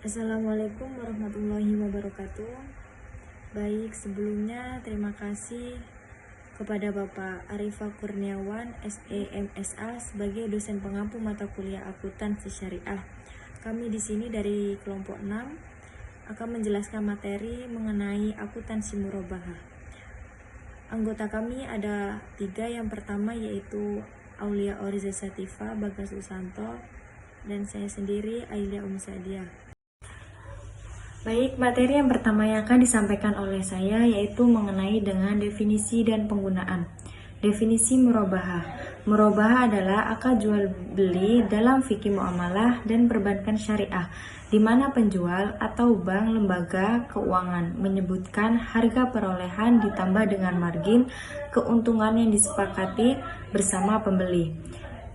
Assalamualaikum warahmatullahi wabarakatuh. Baik, sebelumnya terima kasih kepada Bapak Arifah Kurniawan, SEMSA sebagai dosen pengampu mata kuliah akuntansi syariah. Kami di sini dari kelompok 6 akan menjelaskan materi mengenai akuntansi murabahah. Anggota kami ada 3. Yang pertama yaitu Aulia Oriza Sativa, Bagas Susanto, dan saya sendiri Ailia Umsadiah. Baik, materi yang pertama yang akan disampaikan oleh saya yaitu mengenai dengan definisi dan penggunaan. Definisi murabahah. Murabahah adalah akad jual beli dalam fikih muamalah dan perbankan syariah, di mana penjual atau bank lembaga keuangan menyebutkan harga perolehan ditambah dengan margin keuntungan yang disepakati bersama pembeli.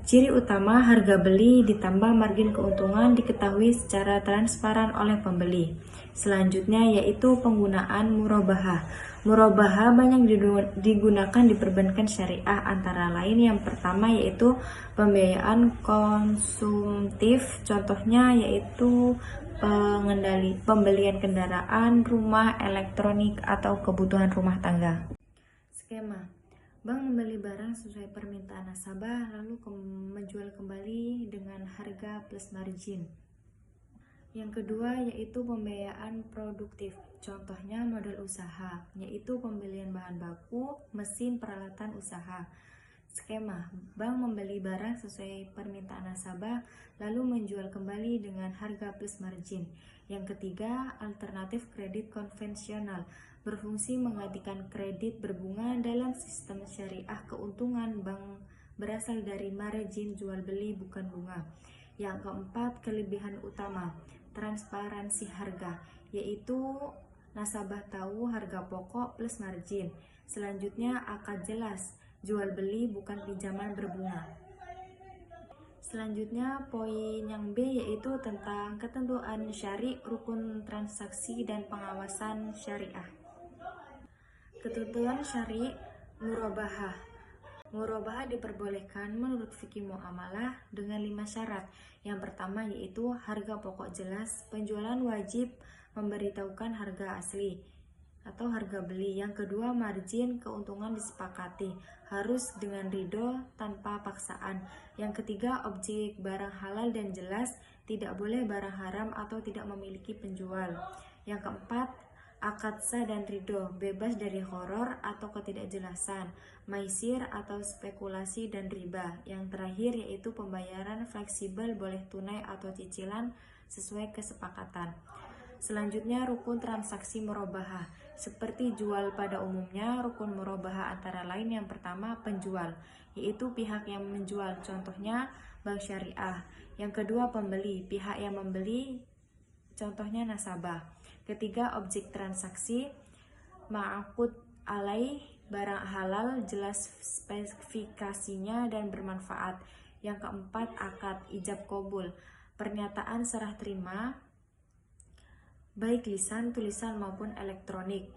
Ciri utama harga beli ditambah margin keuntungan diketahui secara transparan oleh pembeli. Selanjutnya yaitu penggunaan murabahah. Murabahah banyak digunakan di perbankan syariah, antara lain yang pertama yaitu pembiayaan konsumtif. Contohnya yaitu pembelian kendaraan, rumah, elektronik, atau kebutuhan rumah tangga. Skema: bank membeli barang sesuai permintaan nasabah lalu menjual kembali dengan harga plus margin. Yang kedua yaitu pembiayaan produktif. Contohnya modal usaha, yaitu pembelian bahan baku, mesin, peralatan usaha. Skema: bank membeli barang sesuai permintaan nasabah lalu menjual kembali dengan harga plus margin. Yang ketiga, alternatif kredit konvensional, berfungsi menggantikan kredit berbunga dalam sistem syariah. Keuntungan bank berasal dari margin jual beli, bukan bunga. Yang keempat, kelebihan utama, transparansi harga, yaitu nasabah tahu harga pokok plus margin. Selanjutnya, akad jelas, jual beli bukan pinjaman berbunga. Selanjutnya poin yang B yaitu tentang ketentuan syari, rukun transaksi, dan pengawasan syariah. Ketentuan syari murabahah. Murabahah diperbolehkan menurut fikih muamalah dengan 5 syarat. Yang pertama yaitu harga pokok jelas, penjualan wajib memberitahukan harga asli atau harga beli. Yang kedua, margin keuntungan disepakati, harus dengan ridho tanpa paksaan. Yang ketiga, objek barang halal dan jelas, tidak boleh barang haram atau tidak memiliki penjual. Yang keempat, akad sah dan ridho, bebas dari horor atau ketidakjelasan, maisir atau spekulasi, dan riba. Yang terakhir yaitu pembayaran fleksibel, boleh tunai atau cicilan sesuai kesepakatan. Selanjutnya, rukun transaksi murabahah. Seperti jual pada umumnya, rukun murabahah antara lain yang pertama penjual, yaitu pihak yang menjual, contohnya bank syariah. Yang kedua, pembeli, pihak yang membeli, contohnya nasabah. Ketiga, objek transaksi, ma'aqud alaih, barang halal, jelas spesifikasinya dan bermanfaat. Yang keempat, akad ijab kabul, pernyataan serah terima baik lisan, tulisan maupun elektronik.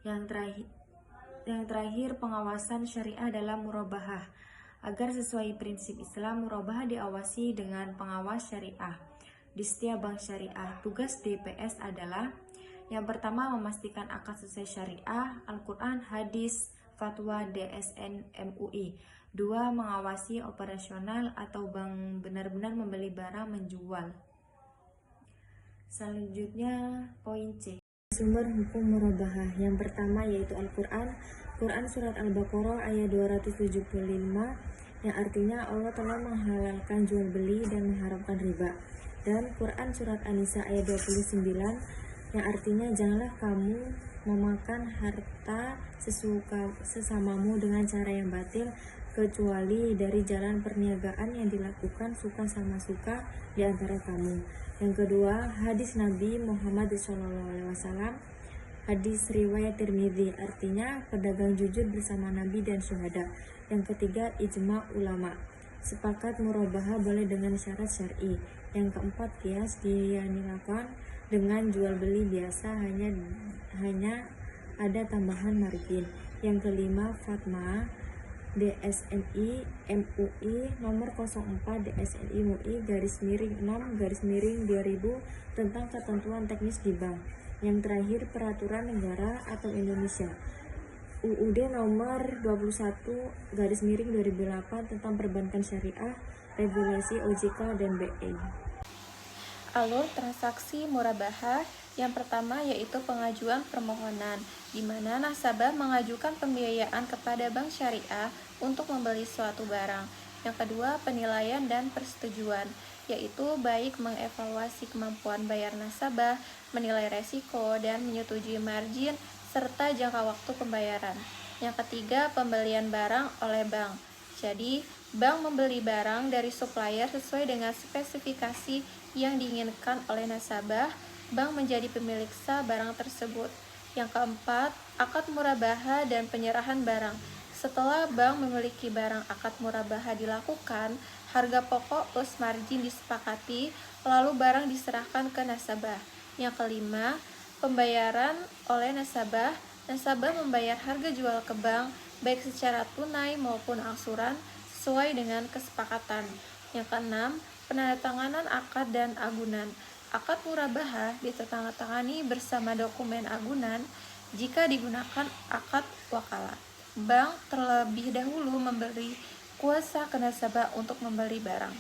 Yang terakhir pengawasan syariah dalam murabahah. Agar sesuai prinsip Islam, murabahah diawasi dengan pengawas syariah. Di setiap bank syariah, tugas DPS adalah yang pertama, memastikan akad sesuai syariah, Al-Quran, hadis, fatwa DSN MUI. 2. Mengawasi operasional atau bank benar-benar membeli barang menjual. Selanjutnya poin C, sumber hukum murabahah. Yang pertama yaitu Al-Quran. Quran surat Al-Baqarah ayat 275 yang artinya Allah telah menghalalkan jual beli dan mengharamkan riba. Dan Quran surat An-Nisa ayat 29 yang artinya janganlah kamu memakan harta sesamamu dengan cara yang batil, kecuali dari jalan perniagaan yang dilakukan suka sama suka di antara kamu. Yang kedua, hadis Nabi Muhammad SAW, hadis riwayat Tirmidzi, artinya pedagang jujur bersama Nabi dan syuhada. Yang ketiga, ijma ulama, sepakat murabahah boleh dengan syarat syar'i. Yang keempat, qiyas, dilakukan dengan jual beli biasa, hanya ada tambahan margin. Yang kelima, fatma, DSNI MUI nomor 04 DSNI MUI _6 _ 2000 tentang ketentuan teknis di bank. Yang terakhir, peraturan negara atau Indonesia UUD nomor 21 _ 2008 tentang perbankan syariah, regulasi OJK dan BI. Alur transaksi murabahah yang pertama yaitu pengajuan permohonan, di mana nasabah mengajukan pembiayaan kepada bank syariah untuk membeli suatu barang. Yang kedua, penilaian dan persetujuan, yaitu baik mengevaluasi kemampuan bayar nasabah, menilai resiko, dan menyetujui margin serta jangka waktu pembayaran. Yang ketiga, pembelian barang oleh bank. Jadi, bank membeli barang dari supplier sesuai dengan spesifikasi yang diinginkan oleh nasabah, bank menjadi pemilik sah barang tersebut. Yang keempat, akad murabahah dan penyerahan barang. Setelah bank memiliki barang, akad murabahah dilakukan, harga pokok plus margin disepakati, lalu barang diserahkan ke nasabah. Yang kelima, pembayaran oleh nasabah. Nasabah membayar harga jual ke bank, baik secara tunai maupun angsuran, sesuai dengan kesepakatan. Yang keenam, penandatanganan akad dan agunan. Akad murabahah ditandatangani bersama dokumen agunan jika digunakan akad wakalah. Bank terlebih dahulu memberi kuasa ke nasabah untuk membeli barang.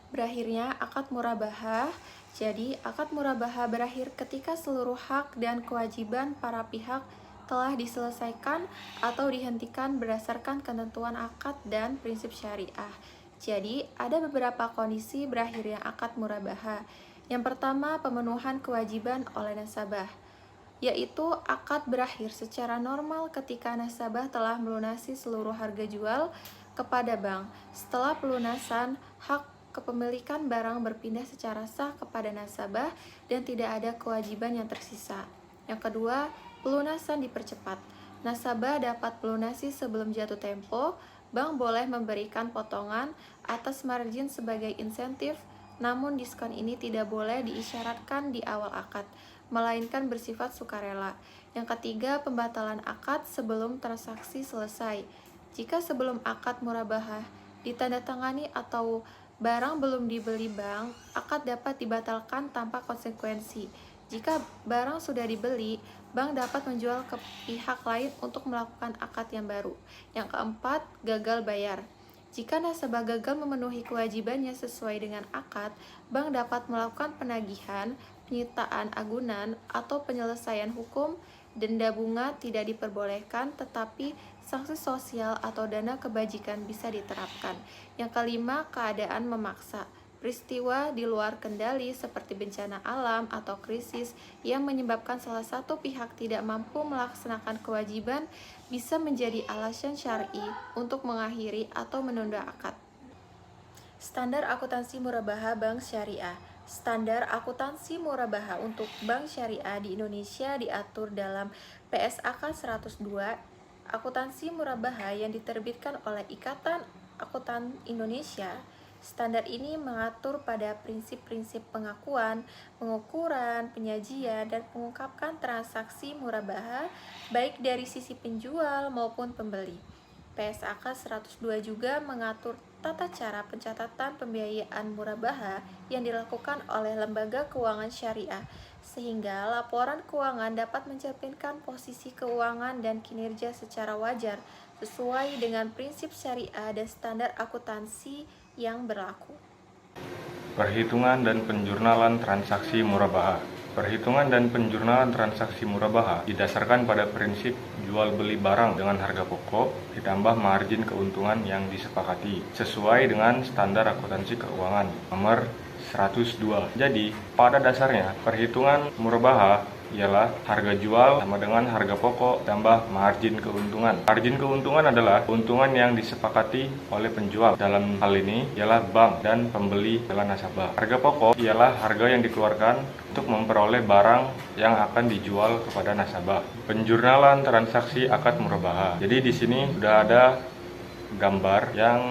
Berakhirnya akad murabahah. Jadi, akad murabahah berakhir ketika seluruh hak dan kewajiban para pihak telah diselesaikan atau dihentikan berdasarkan ketentuan akad dan prinsip syariah. Jadi, ada beberapa kondisi berakhirnya akad murabahah. Yang pertama, pemenuhan kewajiban oleh nasabah, yaitu akad berakhir secara normal ketika nasabah telah melunasi seluruh harga jual kepada bank. Setelah pelunasan, hak kepemilikan barang berpindah secara sah kepada nasabah dan tidak ada kewajiban yang tersisa. Yang kedua, pelunasan dipercepat. Nasabah dapat melunasi sebelum jatuh tempo. Bank boleh memberikan potongan atas margin sebagai insentif, namun diskon ini tidak boleh diisyaratkan di awal akad, melainkan bersifat sukarela. Yang ketiga, pembatalan akad sebelum transaksi selesai. Jika sebelum akad murabahah ditandatangani atau barang belum dibeli bank, akad dapat dibatalkan tanpa konsekuensi. Jika barang sudah dibeli, bank dapat menjual ke pihak lain untuk melakukan akad yang baru. Yang keempat, gagal bayar. Jika nasabah gagal memenuhi kewajibannya sesuai dengan akad, bank dapat melakukan penagihan, penyitaan agunan, atau penyelesaian hukum. Denda bunga tidak diperbolehkan, tetapi sanksi sosial atau dana kebajikan bisa diterapkan. Yang kelima, keadaan memaksa. Peristiwa di luar kendali seperti bencana alam atau krisis yang menyebabkan salah satu pihak tidak mampu melaksanakan kewajiban bisa menjadi alasan syar'i untuk mengakhiri atau menunda akad. Standar akuntansi murabahah bank syariah. Standar akuntansi murabahah untuk bank syariah di Indonesia diatur dalam PSAK 102. Akuntansi murabahah yang diterbitkan oleh Ikatan Akuntan Indonesia. Standar ini mengatur pada prinsip-prinsip pengakuan, pengukuran, penyajian, dan mengungkapkan transaksi murabahah baik dari sisi penjual maupun pembeli. PSAK 102 juga mengatur tata cara pencatatan pembiayaan murabahah yang dilakukan oleh lembaga keuangan syariah, sehingga laporan keuangan dapat mencerminkan posisi keuangan dan kinerja secara wajar sesuai dengan prinsip syariah dan standar akuntansi yang berlaku. Perhitungan dan penjurnalan transaksi murabahah. Perhitungan dan penjurnalan transaksi murabahah didasarkan pada prinsip jual beli barang dengan harga pokok ditambah margin keuntungan yang disepakati sesuai dengan standar akuntansi keuangan nomor 102. Jadi, pada dasarnya perhitungan murabahah ialah harga jual sama dengan harga pokok tambah margin keuntungan. Margin keuntungan adalah keuntungan yang disepakati oleh penjual. Dalam hal ini ialah bank dan pembeli adalah nasabah. Harga pokok ialah harga yang dikeluarkan untuk memperoleh barang yang akan dijual kepada nasabah. Penjurnalan transaksi akad murabahah. Jadi di sini sudah ada gambar yang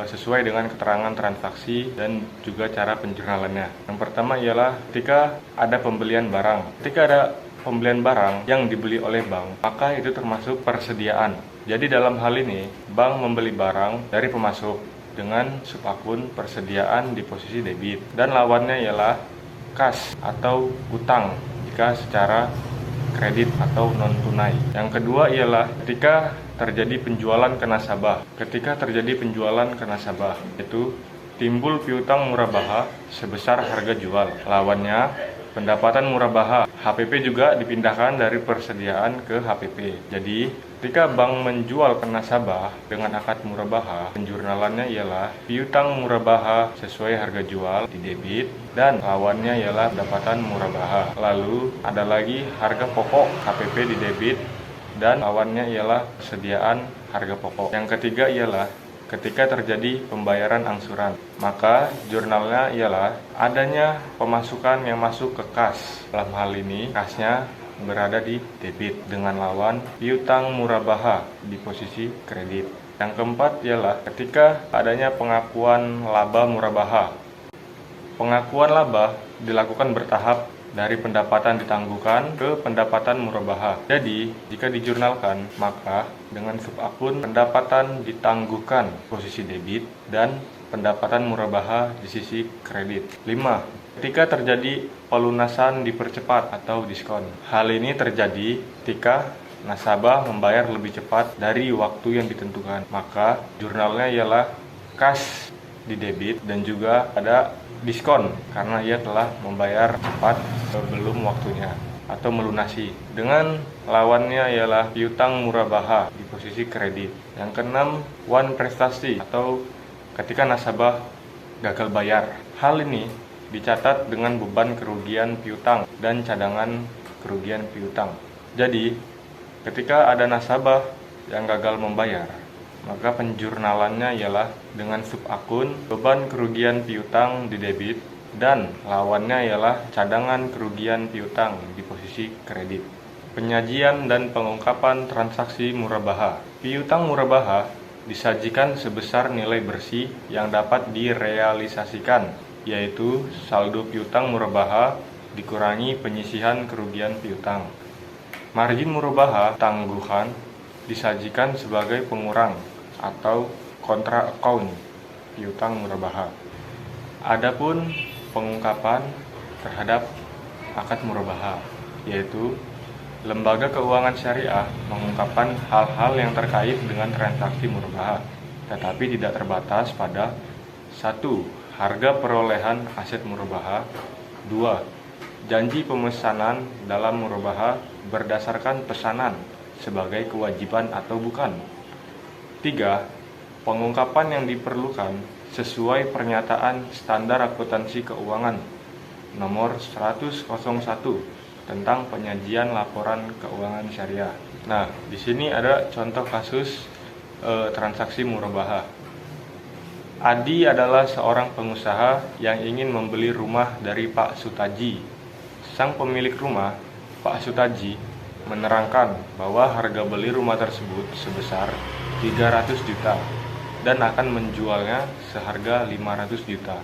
sesuai dengan keterangan transaksi dan juga cara penjurnalannya. Yang pertama ialah ketika ada pembelian barang. Ketika ada pembelian barang yang dibeli oleh bank, maka itu termasuk persediaan. Jadi dalam hal ini, bank membeli barang dari pemasok dengan subakun persediaan di posisi debit dan lawannya ialah kas atau utang jika secara kredit atau non tunai. Yang kedua ialah ketika terjadi penjualan ke nasabah. Ketika terjadi penjualan ke nasabah, itu timbul piutang murabaha sebesar harga jual. Lawannya pendapatan murabaha. HPP juga dipindahkan dari persediaan ke HPP. Jadi, ketika bank menjual ke nasabah dengan akad murabaha, penjurnalannya ialah piutang murabaha sesuai harga jual di debit dan lawannya ialah pendapatan murabaha. Lalu ada lagi harga pokok HPP di debit dan lawannya ialah persediaan harga pokok. Yang ketiga ialah ketika terjadi pembayaran angsuran, maka jurnalnya ialah adanya pemasukan yang masuk ke kas. Dalam hal ini, kasnya berada di debit dengan lawan piutang murabaha di posisi kredit. Yang keempat ialah ketika adanya pengakuan laba murabaha. Pengakuan laba dilakukan bertahap dari pendapatan ditangguhkan ke pendapatan murabaha. Jadi, jika dijurnalkan, maka dengan subakun pendapatan ditangguhkan posisi debit dan pendapatan murabaha di sisi kredit. 5. Ketika terjadi pelunasan dipercepat atau diskon. Hal ini terjadi ketika nasabah membayar lebih cepat dari waktu yang ditentukan. Maka jurnalnya ialah kas di debit dan juga ada diskon karena ia telah membayar cepat sebelum waktunya atau melunasi. Dengan lawannya ialah piutang murabaha di posisi kredit. Yang keenam, wan prestasi atau ketika nasabah gagal bayar. Hal ini dicatat dengan beban kerugian piutang dan cadangan kerugian piutang. Jadi, ketika ada nasabah yang gagal membayar, maka penjurnalannya ialah dengan subakun beban kerugian piutang di debit dan lawannya ialah cadangan kerugian piutang di posisi kredit. Penyajian dan pengungkapan transaksi murabaha. Piutang murabaha disajikan sebesar nilai bersih yang dapat direalisasikan, yaitu saldo piutang murabaha dikurangi penyisihan kerugian piutang. Margin murabaha tangguhan disajikan sebagai pengurang atau kontra account piutang murabaha. Adapun pengungkapan terhadap akad murabaha, yaitu lembaga keuangan syariah mengungkapkan hal-hal yang terkait dengan transaksi murabaha, tetapi tidak terbatas pada 1. Harga perolehan aset murabaha. 2. Janji pemesanan dalam murabaha berdasarkan pesanan sebagai kewajiban atau bukan. 3. Pengungkapan yang diperlukan sesuai pernyataan standar akuntansi keuangan nomor 10001 tentang penyajian laporan keuangan syariah. Nah, di sini ada contoh kasus transaksi murabaha. Adi adalah seorang pengusaha yang ingin membeli rumah dari Pak Sutaji. Sang pemilik rumah, Pak Sutaji, menerangkan bahwa harga beli rumah tersebut sebesar 300 juta dan akan menjualnya seharga 500 juta,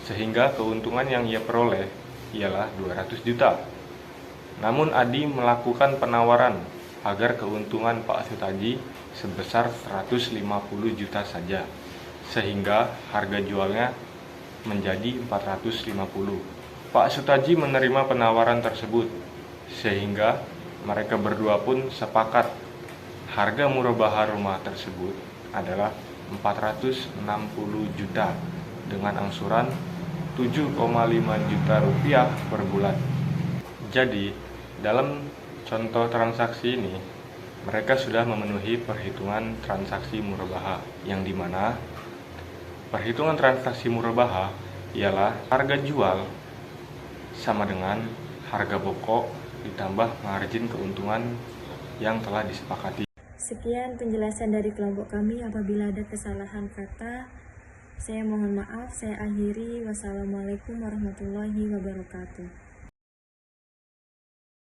sehingga keuntungan yang ia peroleh ialah 200 juta. Namun Adi melakukan penawaran agar keuntungan Pak Sutaji sebesar 150 juta saja, sehingga harga jualnya menjadi 450. Pak Sutaji menerima penawaran tersebut, sehingga mereka berdua pun sepakat harga murabaha rumah tersebut adalah 460 juta dengan angsuran 7,5 juta rupiah per bulan. Jadi, dalam contoh transaksi ini, mereka sudah memenuhi perhitungan transaksi murabaha, yang dimana perhitungan transaksi murabaha ialah harga jual sama dengan harga pokok ditambah margin keuntungan yang telah disepakati. Sekian penjelasan dari kelompok kami. Apabila ada kesalahan kata, saya mohon maaf. Saya akhiri. Wassalamualaikum warahmatullahi wabarakatuh.